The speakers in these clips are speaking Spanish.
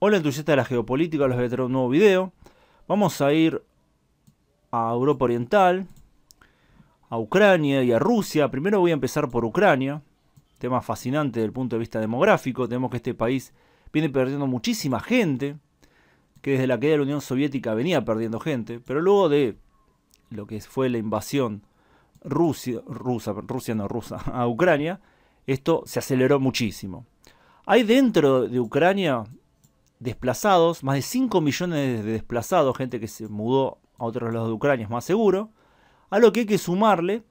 Hola entusiastas de la geopolítica, les voy a traer un nuevo video. Vamos a ir a Europa Oriental, a Ucrania y a Rusia. Primero voy a empezar por Ucrania, tema fascinante desde el punto de vista demográfico. Tenemos que este país viene perdiendo muchísima gente, que desde la caída de la Unión Soviética venía perdiendo gente, pero luego de lo que fue la invasión rusa a Ucrania, esto se aceleró muchísimo. Hay dentro de Ucrania desplazados, más de 5 millones de desplazados, gente que se mudó a otros lados de Ucrania, es más seguro, a lo que hay que sumarle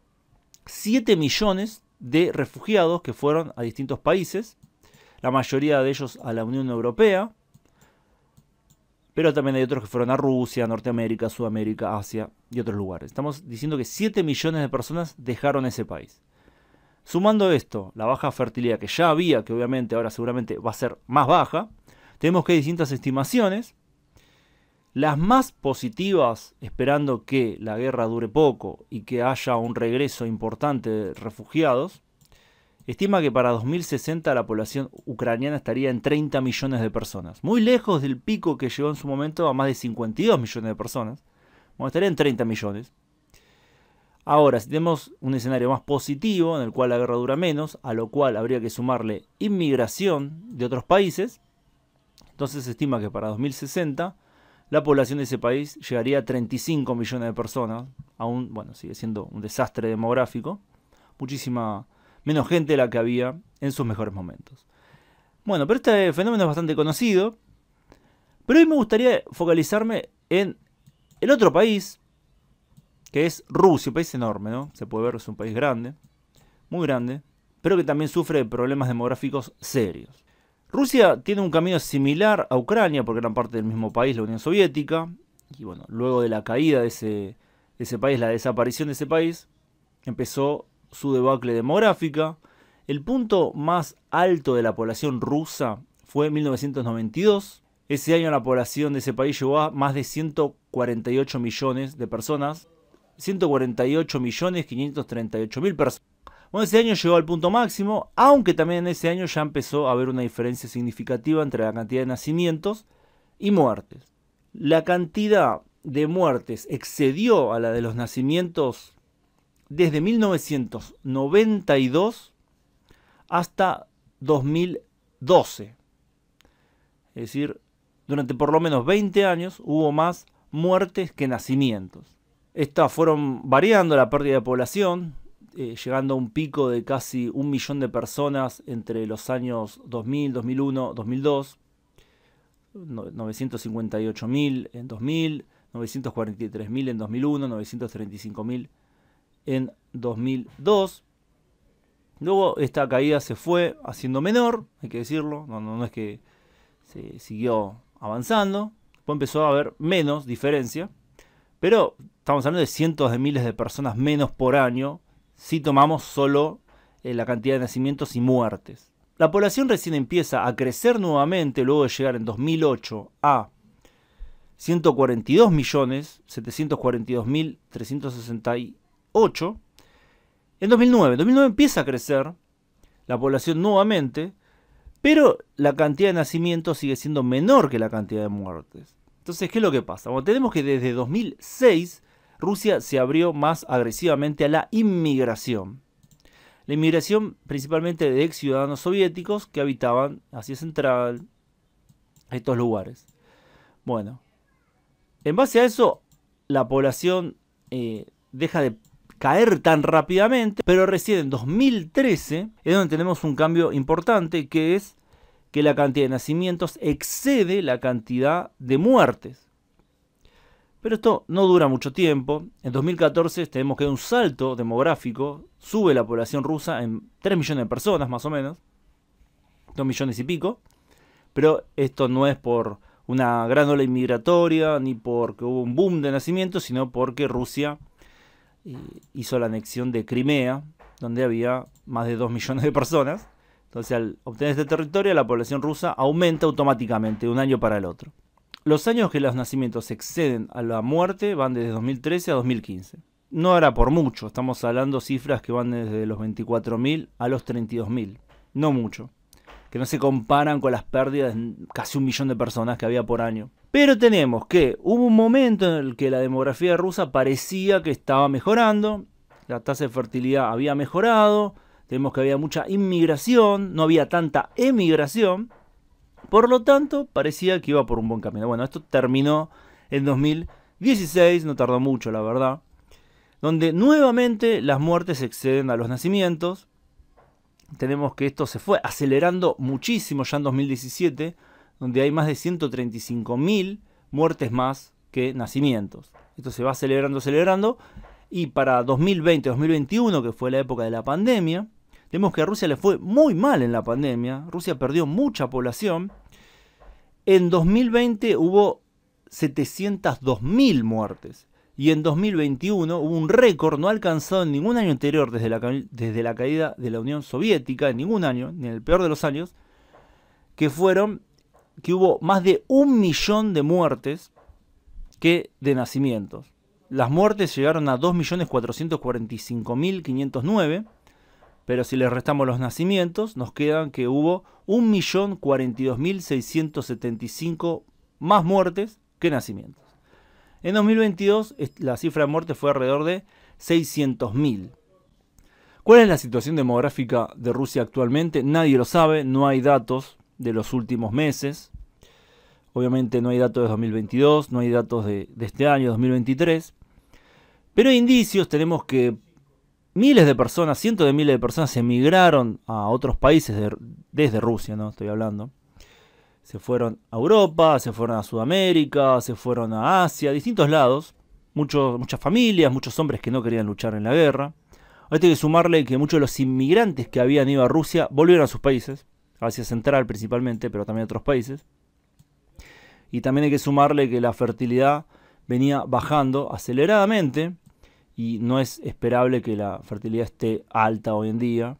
7 millones de refugiados que fueron a distintos países, la mayoría de ellos a la Unión Europea, pero también hay otros que fueron a Rusia, Norteamérica, Sudamérica, Asia y otros lugares. Estamos diciendo que 7 millones de personas dejaron ese país. Sumando esto, la baja fertilidad que ya había, que obviamente ahora seguramente va a ser más baja, tenemos que hay distintas estimaciones. Las más positivas, esperando que la guerra dure poco y que haya un regreso importante de refugiados, estima que para 2060 la población ucraniana estaría en 30 millones de personas. Muy lejos del pico que llegó en su momento a más de 52 millones de personas. Bueno, estaría en 30 millones. Ahora, si tenemos un escenario más positivo, en el cual la guerra dura menos, a lo cual habría que sumarle inmigración de otros países, entonces se estima que para 2060 la población de ese país llegaría a 35 millones de personas. Aún, bueno, sigue siendo un desastre demográfico. Muchísima menos gente de la que había en sus mejores momentos. Bueno, pero este fenómeno es bastante conocido. Pero hoy me gustaría focalizarme en el otro país, que es Rusia, un país enorme, ¿no? Se puede ver, es un país grande, muy grande, pero que también sufre de problemas demográficos serios. Rusia tiene un camino similar a Ucrania, porque eran parte del mismo país, la Unión Soviética, y bueno, luego de la caída de ese país, la desaparición de ese país, empezó su debacle demográfica. El punto más alto de la población rusa fue en 1992. Ese año la población de ese país llegó a más de 148 millones de personas. 148.538.000 personas. Bueno, ese año llegó al punto máximo, aunque también en ese año ya empezó a haber una diferencia significativa entre la cantidad de nacimientos y muertes. La cantidad de muertes excedió a la de los nacimientos desde 1992 hasta 2012. Es decir, durante por lo menos 20 años hubo más muertes que nacimientos. Estas fueron variando la pérdida de población, llegando a un pico de casi 1 millón de personas entre los años 2000, 2001, 2002, 958.000 en 2000, 943.000 en 2001, 935.000 en 2002. Luego esta caída se fue haciendo menor, hay que decirlo, no es que se siguió avanzando, después empezó a haber menos diferencia, pero estamos hablando de cientos de miles de personas menos por año si tomamos solo la cantidad de nacimientos y muertes. La población recién empieza a crecer nuevamente luego de llegar en 2008 a 142.742.368. En 2009 empieza a crecer la población nuevamente, pero la cantidad de nacimientos sigue siendo menor que la cantidad de muertes. Entonces, ¿qué es lo que pasa? Bueno, tenemos que desde 2006 Rusia se abrió más agresivamente a la inmigración. La inmigración principalmente de ex ciudadanos soviéticos que habitaban Asia Central, estos lugares. Bueno, en base a eso, la población deja de caer tan rápidamente, pero recién en 2013 es donde tenemos un cambio importante, que es que la cantidad de nacimientos excede la cantidad de muertes. Pero esto no dura mucho tiempo. En 2014 tenemos que hay un salto demográfico, sube la población rusa en 3 millones de personas más o menos, 2 millones y pico, pero esto no es por una gran ola inmigratoria, ni porque hubo un boom de nacimientos, sino porque Rusia hizo la anexión de Crimea, donde había más de 2 millones de personas. Entonces, al obtener este territorio, la población rusa aumenta automáticamente de un año para el otro. Los años que los nacimientos exceden a la muerte van desde 2013 a 2015. No era por mucho, estamos hablando cifras que van desde los 24.000 a los 32.000. No mucho. que no se comparan con las pérdidas de casi 1 millón de personas que había por año. Pero tenemos que hubo un momento en el que la demografía rusa parecía que estaba mejorando, la tasa de fertilidad había mejorado, tenemos que había mucha inmigración, no había tanta emigración, por lo tanto parecía que iba por un buen camino. Bueno, esto terminó en 2016, no tardó mucho la verdad, donde nuevamente las muertes exceden a los nacimientos. Tenemos que esto se fue acelerando muchísimo ya en 2017, donde hay más de 135.000 muertes más que nacimientos. Esto se va acelerando, y para 2020-2021, que fue la época de la pandemia, vemos que a Rusia le fue muy mal en la pandemia. Rusia perdió mucha población. En 2020 hubo 702.000 muertes. Y en 2021 hubo un récord no alcanzado en ningún año anterior desde la caída de la Unión Soviética, en ningún año, ni en el peor de los años, que hubo más de 1 millón de muertes que de nacimientos. Las muertes llegaron a 2.445.509, pero si les restamos los nacimientos, nos quedan que hubo 1.042.675 más muertes que nacimientos. En 2022 la cifra de muertes fue alrededor de 600.000. ¿Cuál es la situación demográfica de Rusia actualmente? Nadie lo sabe, no hay datos de los últimos meses. Obviamente no hay datos de 2022, no hay datos de este año, 2023. Pero hay indicios, tenemos que miles de personas, cientos de miles de personas emigraron a otros países desde Rusia, ¿no? Estoy hablando. Se fueron a Europa, se fueron a Sudamérica, se fueron a Asia, a distintos lados. Muchas familias, muchos hombres que no querían luchar en la guerra. Hay que sumarle que muchos de los inmigrantes que habían ido a Rusia volvieron a sus países, Asia Central principalmente, pero también a otros países. Y también hay que sumarle que la fertilidad venía bajando aceleradamente y no es esperable que la fertilidad esté alta hoy en día.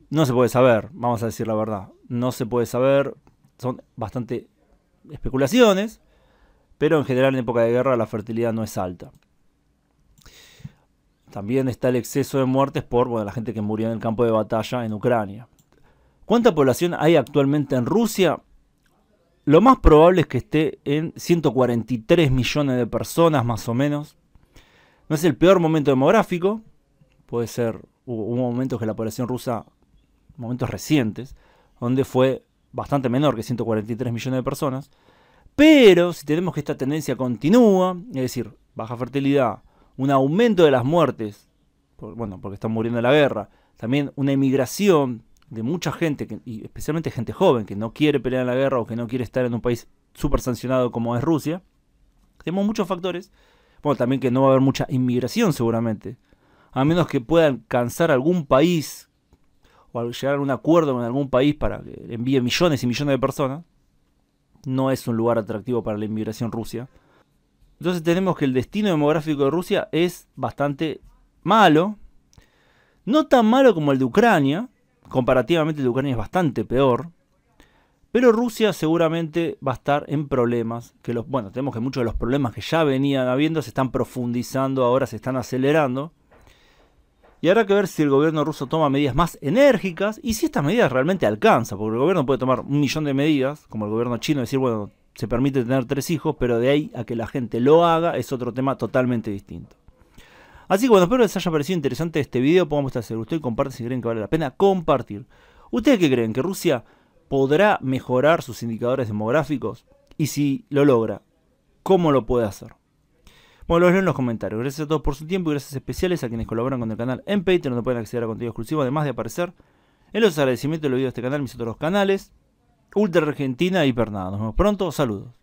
No se puede saber, vamos a decir la verdad. No se puede saber, son bastante especulaciones, pero en general en época de guerra la fertilidad no es alta. También está el exceso de muertes por la gente que murió en el campo de batalla en Ucrania. ¿Cuánta población hay actualmente en Rusia? Lo más probable es que esté en 143 millones de personas más o menos. No es el peor momento demográfico, puede ser, hubo momentos que la población rusa, momentos recientes, donde fue bastante menor que 143 millones de personas. Pero si tenemos que esta tendencia continúa, es decir, baja fertilidad, un aumento de las muertes, porque están muriendo en la guerra, también una emigración de mucha gente, y especialmente gente joven, que no quiere pelear en la guerra o que no quiere estar en un país súper sancionado como es Rusia, tenemos muchos factores. También que no va a haber mucha inmigración seguramente, a menos que pueda alcanzar algún país o llegar a un acuerdo con algún país para que envíe millones y millones de personas. No es un lugar atractivo para la inmigración Rusia. Entonces tenemos que el destino demográfico de Rusia es bastante malo. No tan malo como el de Ucrania. Comparativamente el de Ucrania es bastante peor. Pero Rusia seguramente va a estar en problemas. Tenemos que muchos de los problemas que ya venían habiendo se están profundizando, ahora se están acelerando. Y habrá que ver si el gobierno ruso toma medidas más enérgicas y si estas medidas realmente alcanzan. Porque el gobierno puede tomar 1 millón de medidas, como el gobierno chino, decir, se permite tener 3 hijos, pero de ahí a que la gente lo haga es otro tema totalmente distinto. Así que espero que les haya parecido interesante este video. Pongan vuestra si les gustó y compartan si creen que vale la pena compartir. ¿Ustedes qué creen? ¿Que Rusia podrá mejorar sus indicadores demográficos? Y si lo logra, ¿cómo lo puede hacer? Los leo en los comentarios. Gracias a todos por su tiempo y gracias especiales a quienes colaboran con el canal en Patreon, donde pueden acceder a contenido exclusivo, además de aparecer en los agradecimientos de los videos de este canal, mis otros canales, Ultra Argentina y Pernada. Nos vemos pronto, saludos.